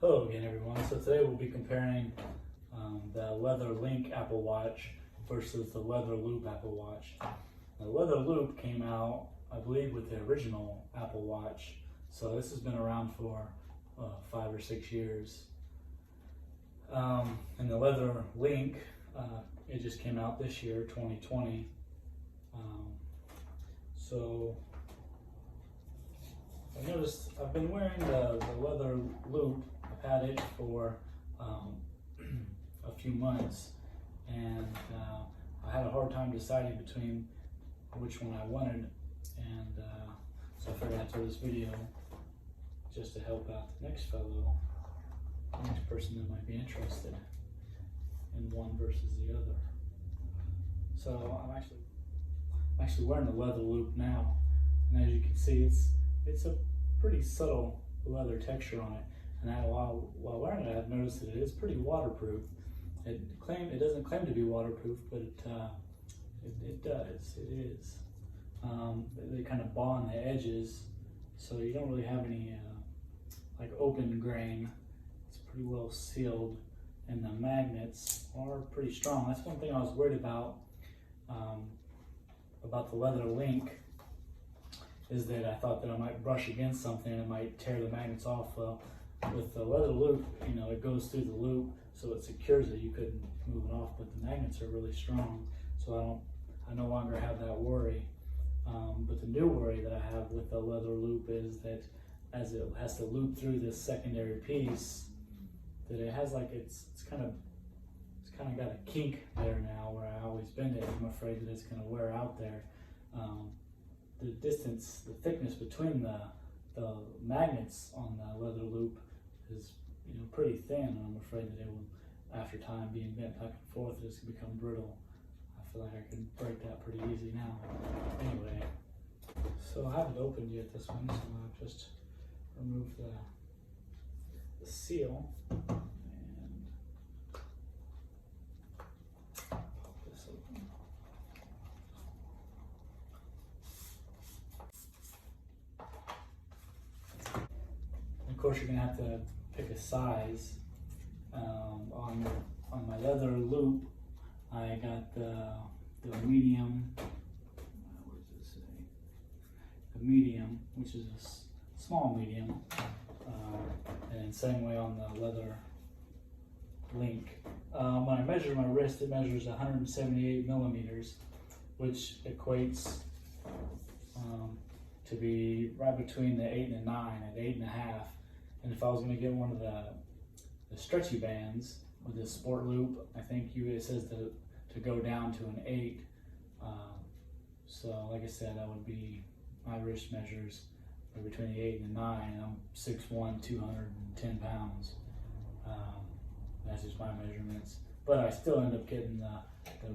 Hello again, everyone. So today we'll be comparing the Leather Link Apple Watch versus the Leather Loop Apple Watch. The Leather Loop came out, I believe, with the original Apple Watch. So this has been around for 5 or 6 years. And the Leather Link, it just came out this year, 2020. So I noticed I've been wearing the Leather Loop. I've had it for a few months, and I had a hard time deciding between which one I wanted, and so I figured I'd do this video just to help out the next person that might be interested in one versus the other. So I'm actually wearing the Leather Loop now, and as you can see, it's a pretty subtle leather texture on it. And while wearing it, I've noticed that it is pretty waterproof. It doesn't claim to be waterproof, but it does. It is. They kind of bond the edges, so you don't really have any like open grain. It's pretty well sealed, and the magnets are pretty strong. That's one thing I was worried about the Leather Link, is that I thought that I might brush against something and it might tear the magnets off. Well, with the Leather Loop, it goes through the loop, so it secures it. You couldn't move it off, but the magnets are really strong, so I no longer have that worry. But the new worry that I have with the Leather Loop is that as it has to loop through this secondary piece, that it has like it's kind of got a kink there now where I always bend it. I'm afraid that it's going to wear out there. The thickness between the magnets on the Leather Loop is pretty thin, and I'm afraid that it will, after time being bent back and forth, it's going to become brittle. I feel like I can break that pretty easy now. Anyway, so I haven't opened yet this one, so I've just removed the seal and pop this open. Of course, you're going to have to pick a size. On my Leather Loop, I got the medium. What does it say? The medium, which is a small medium, and same way on the Leather Link. When I measure my wrist, it measures 178 millimeters, which equates to be right between the 8 and the 9 at 8.5. And if I was going to get one of the stretchy bands with this Sport Loop, I think it says to go down to an 8. So like I said, that would be, my wrist measures are between the 8 and the 9, and I'm 6'1", 210 pounds. That's just my measurements. But I still end up getting the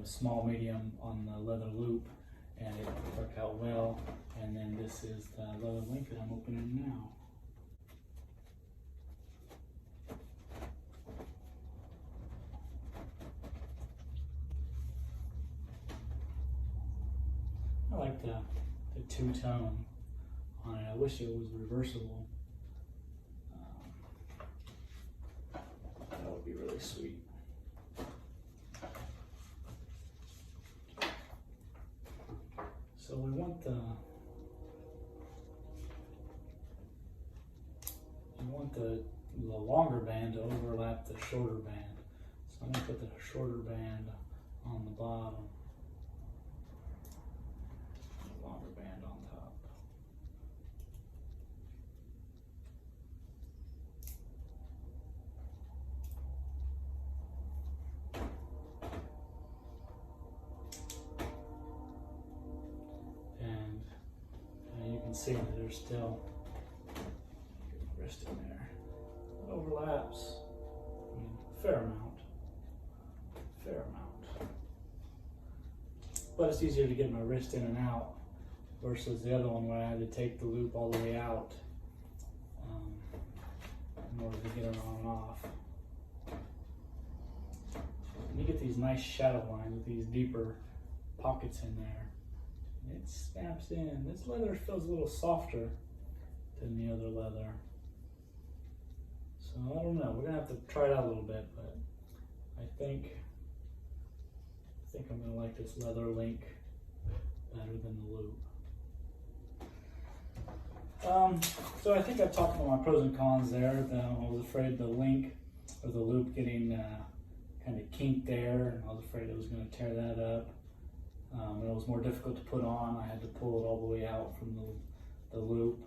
small medium on the Leather Loop, and it worked out well. And then this is the Leather Link that I'm opening now. I like the two-tone on it. I wish it was reversible. That would be really sweet. So we want the longer band to overlap the shorter band. So I'm going to put the shorter band on the bottom, the longer band on top. And you can see that there's still a wrist in there. It overlaps a fair amount. But it's easier to get my wrist in and out versus the other one where I had to take the loop all the way out in order to get it on and off. And you get these nice shadow lines with these deeper pockets in there. It snaps in. This leather feels a little softer than the other leather. So I don't know. We're gonna have to try it out a little bit, but I think I'm gonna like this leather link better than the loop. So I think I've talked about my pros and cons there. I was afraid the link or the loop getting kind of kinked there, and I was afraid it was going to tear that up. It was more difficult to put on. I had to pull it all the way out from the loop.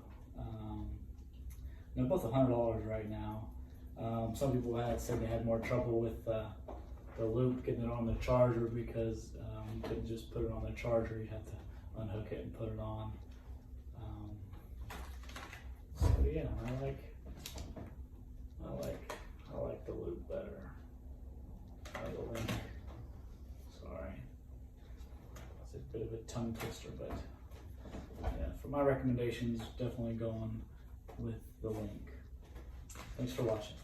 They're both $100 right now. Some people had said they had more trouble with the loop getting it on the charger because you couldn't just put it on the charger. You had to unhook it and put it on. So yeah, I like the loop better. The link. Sorry, it's a bit of a tongue twister, but yeah, for my recommendations, definitely going with the link. Thanks for watching.